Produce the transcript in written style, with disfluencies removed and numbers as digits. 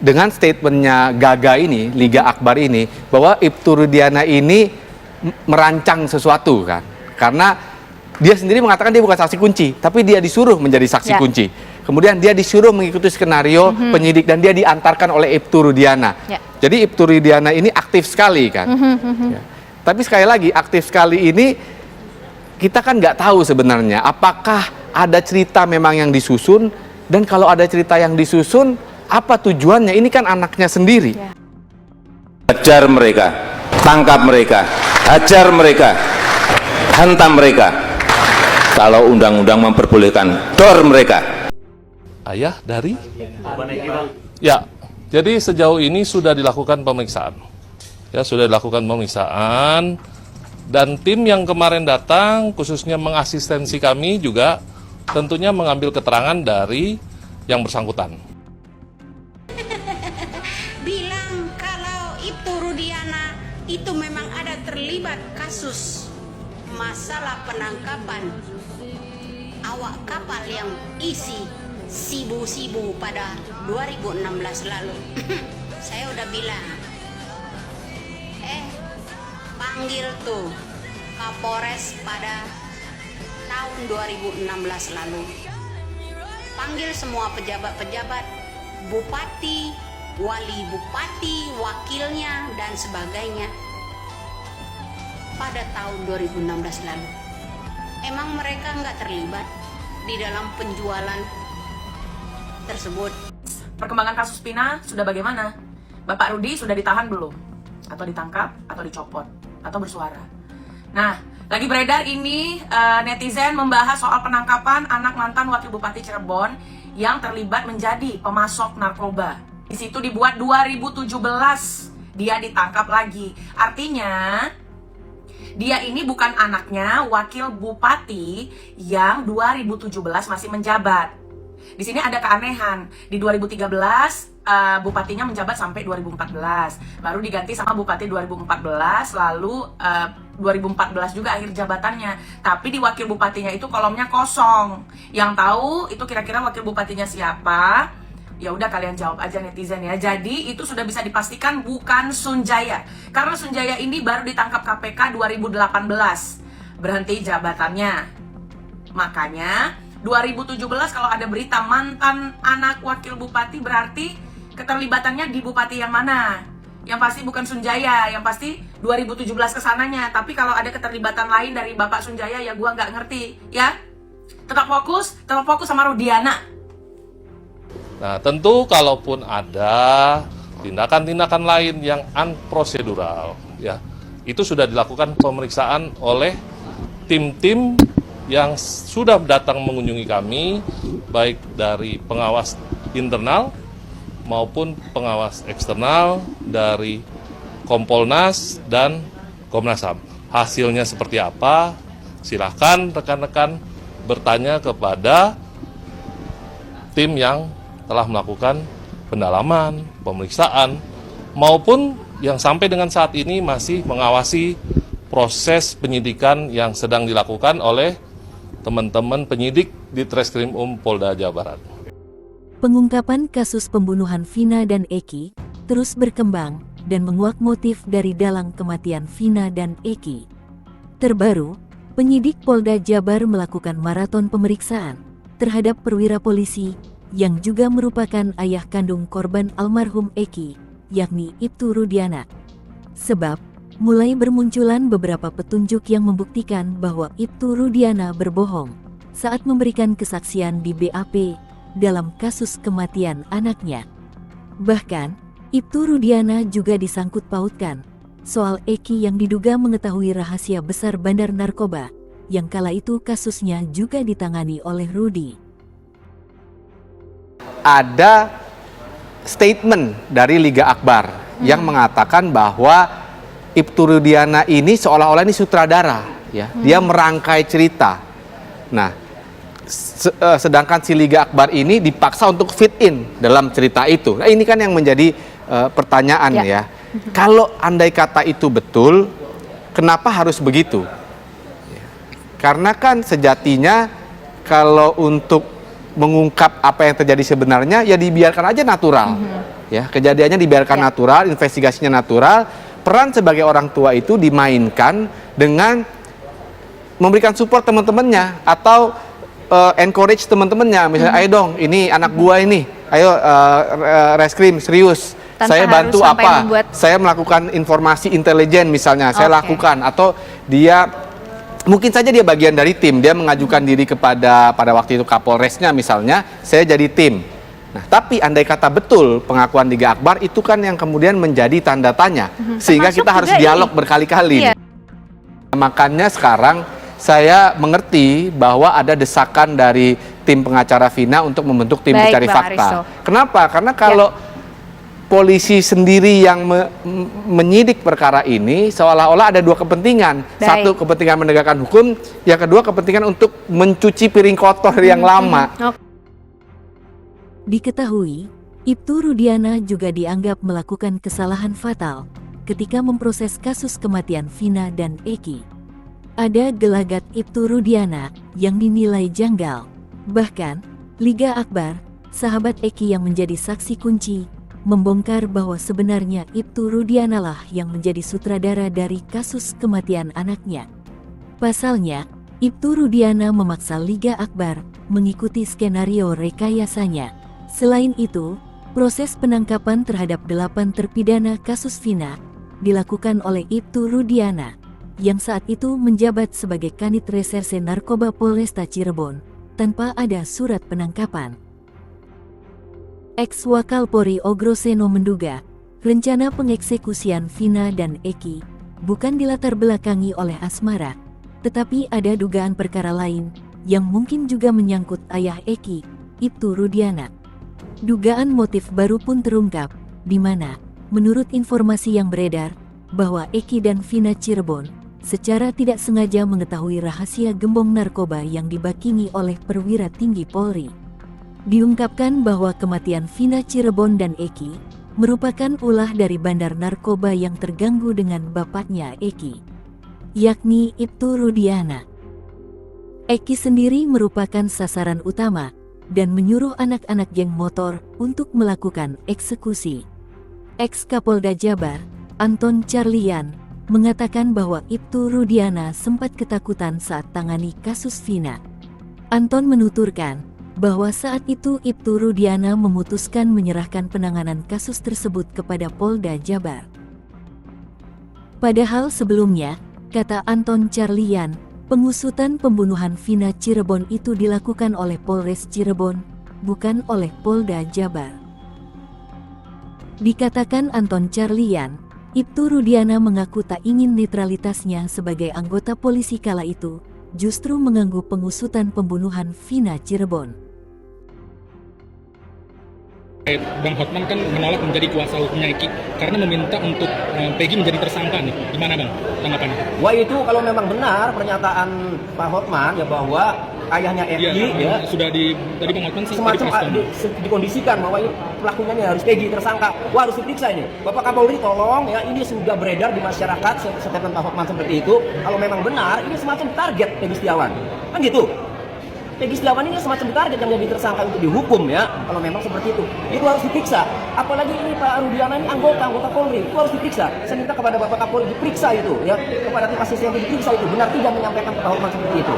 dengan statementnya Gaga ini, Liga Akbar ini, bahwa Ibtu Rudiana ini merancang sesuatu kan. Karena dia sendiri mengatakan dia bukan saksi kunci, tapi dia disuruh menjadi saksi kunci. Kemudian dia disuruh mengikuti skenario penyidik dan dia diantarkan oleh Ibtu Rudiana. Jadi Ibtu Rudiana ini aktif sekali kan. Tapi sekali lagi aktif sekali ini kita kan nggak tahu sebenarnya apakah ada cerita memang yang disusun, dan kalau ada cerita yang disusun apa tujuannya? Ini kan anaknya sendiri. Hajar mereka, tangkap mereka, hajar mereka, hantam mereka. Kalau undang-undang memperbolehkan, dor mereka. Ayah dari? Ya, jadi sejauh ini sudah dilakukan pemeriksaan. Ya, sudah dilakukan pemeriksaan. Dan tim yang kemarin datang, khususnya mengasistensi kami juga, tentunya mengambil keterangan dari yang bersangkutan. Bilang kalau Ibtu Rudiana itu memang ada terlibat kasus masalah penangkapan awak kapal yang isi sibu-sibu pada 2016 lalu. Saya udah bilang, panggil tuh Kapolres pada tahun 2016 lalu. Panggil semua pejabat-pejabat, bupati, wali bupati, wakilnya, dan sebagainya pada tahun 2016 lalu. Emang mereka nggak terlibat di dalam penjualan tersebut? Perkembangan kasus Pina sudah bagaimana? Bapak Rudi sudah ditahan belum? Atau ditangkap, atau dicopot, atau bersuara? Nah, lagi beredar ini netizen membahas soal penangkapan anak mantan Wakil Bupati Cirebon yang terlibat menjadi pemasok narkoba. Di situ dibuat 2017 dia ditangkap lagi. Artinya dia ini bukan anaknya Wakil Bupati yang 2017 masih menjabat. Di sini ada keanehan. Di 2013 bupatinya menjabat sampai 2014. Baru diganti sama bupati 2014, lalu 2014 juga akhir jabatannya. Tapi di wakil bupatinya itu kolomnya kosong. Yang tahu itu kira-kira wakil bupatinya siapa? Ya udah kalian jawab aja netizen ya. Jadi itu sudah bisa dipastikan bukan Sunjaya. Karena Sunjaya ini baru ditangkap KPK 2018. Berhenti jabatannya. Makanya 2017 kalau ada berita mantan anak wakil bupati berarti keterlibatannya di bupati yang mana? Yang pasti bukan Sunjaya, yang pasti 2017 kesananya. Tapi kalau ada keterlibatan lain dari Bapak Sunjaya ya gua nggak ngerti ya. Tetap fokus sama Rudiana. Nah, tentu kalaupun ada tindakan-tindakan lain yang unprosedural, ya, itu sudah dilakukan pemeriksaan oleh tim-tim yang sudah datang mengunjungi kami, baik dari pengawas internal maupun pengawas eksternal dari Kompolnas dan Komnas HAM. Hasilnya seperti apa? Silakan rekan-rekan bertanya kepada tim yang telah melakukan pendalaman, pemeriksaan, maupun yang sampai dengan saat ini masih mengawasi proses penyidikan yang sedang dilakukan oleh teman-teman penyidik di Treskrim Polda Jawa Barat. Pengungkapan kasus pembunuhan Vina dan Eki terus berkembang dan menguak motif dari dalang kematian Vina dan Eki. Terbaru, penyidik Polda Jabar melakukan maraton pemeriksaan terhadap perwira polisi yang juga merupakan ayah kandung korban almarhum Eki, yakni Ibtu Rudiana. Sebab, mulai bermunculan beberapa petunjuk yang membuktikan bahwa Ibtu Rudiana berbohong saat memberikan kesaksian di BAP dalam kasus kematian anaknya. Bahkan, Ibtu Rudiana juga disangkut pautkan soal Eki yang diduga mengetahui rahasia besar bandar narkoba, yang kala itu kasusnya juga ditangani oleh Rudi. Ada statement dari Liga Akbar yang mengatakan bahwa Ibtu Rudiana ini seolah-olah ini sutradara, ya. Dia merangkai cerita. Nah, sedangkan si Liga Akbar ini dipaksa untuk fit in dalam cerita itu. Nah, ini kan yang menjadi pertanyaan ya. Kalau andai kata itu betul, kenapa harus begitu? Karena kan sejatinya kalau untuk mengungkap apa yang terjadi sebenarnya ya dibiarkan aja natural. Ya, kejadiannya dibiarkan natural, investigasinya natural. Peran sebagai orang tua itu dimainkan dengan memberikan support teman-temannya atau encourage teman-temannya. Misalnya, ayo dong, ini anak gua ini, ayo reskrim serius. Tanpa Saya bantu harus sampai apa? membuat- Saya melakukan informasi intelijen misalnya, saya Oke. lakukan, atau dia mungkin saja dia bagian dari tim, dia mengajukan diri kepada pada waktu itu Kapolresnya misalnya, saya jadi tim. Nah, tapi andai kata betul pengakuan Liga Akbar itu kan yang kemudian menjadi tanda tanya, sehingga Termasuk kita harus juga dialog ini. berkali-kali. Iya. Makanya sekarang saya mengerti bahwa ada desakan dari tim pengacara Vina untuk membentuk tim Baik, pencari Bang fakta. Aristo. Kenapa? Karena kalau polisi sendiri yang menyidik perkara ini seolah-olah ada dua kepentingan. Baik. Satu, kepentingan menegakkan hukum, yang kedua kepentingan untuk mencuci piring kotor yang lama. Diketahui, Ibtu Rudiana juga dianggap melakukan kesalahan fatal ketika memproses kasus kematian Vina dan Eki. Ada gelagat Ibtu Rudiana yang dinilai janggal. Bahkan, Liga Akbar, sahabat Eki yang menjadi saksi kunci, membongkar bahwa sebenarnya Ibtu Rudiana lah yang menjadi sutradara dari kasus kematian anaknya. Pasalnya, Ibtu Rudiana memaksa Liga Akbar mengikuti skenario rekayasanya. Selain itu, proses penangkapan terhadap 8 terpidana kasus Vina dilakukan oleh Ibtu Rudiana, yang saat itu menjabat sebagai Kanit Reserse Narkoba Polresta Cirebon, tanpa ada surat penangkapan. Ex-Wakapolri Ogroseno menduga, rencana pengeksekusian Vina dan Eki bukan dilatar belakangi oleh asmara, tetapi ada dugaan perkara lain yang mungkin juga menyangkut ayah Eki, Ibtu Rudiana. Dugaan motif baru pun terungkap, di mana, menurut informasi yang beredar, bahwa Eki dan Vina Cirebon secara tidak sengaja mengetahui rahasia gembong narkoba yang dibakingi oleh perwira tinggi Polri. Diungkapkan bahwa kematian Vina Cirebon dan Eki merupakan ulah dari bandar narkoba yang terganggu dengan bapaknya Eki, yakni Ibtu Rudiana. Eki sendiri merupakan sasaran utama dan menyuruh anak-anak geng motor untuk melakukan eksekusi. Ex-Kapolda Jabar, Anton Carlian, mengatakan bahwa Ibtu Rudiana sempat ketakutan saat tangani kasus Vina. Anton menuturkan bahwa saat itu Ibtu Rudiana memutuskan menyerahkan penanganan kasus tersebut kepada Polda Jabar. Padahal sebelumnya, kata Anton Carlian, pengusutan pembunuhan Vina Cirebon itu dilakukan oleh Polres Cirebon, bukan oleh Polda Jabar. Dikatakan Anton Carlian, Ibtu Rudiana mengaku tak ingin netralitasnya sebagai anggota polisi kala itu, justru mengganggu pengusutan pembunuhan Vina Cirebon. Bang Hotman kan menolak menjadi kuasa hukumnya Eki karena meminta untuk Peggy menjadi tersangka nih. Gimana Bang tanggapannya? Wah, itu kalau memang benar pernyataan Pak Hotman ya bahwa ayahnya Eki sudah tadi Bang Hotman sih semacam dikondisikan bahwa ini pelakunya ini harus Peggy tersangka. Wah, harus diperiksa ini. Bapak Kapolri tolong ya, ini sudah beredar di masyarakat statement Pak Hotman seperti itu. Kalau memang benar ini semacam target Peggy Setiawan. Kan gitu. Peggy Setiawan ini semacam target yang jadi tersangka untuk dihukum ya, kalau memang seperti itu harus diperiksa. Apalagi ini Pak Rudiana ini anggota Polri, itu harus diperiksa. Saya minta kepada Bapak Kapolri diperiksa itu ya, kepada tim asisten yang diperiksa itu benar tidak menyampaikan pengalaman seperti itu.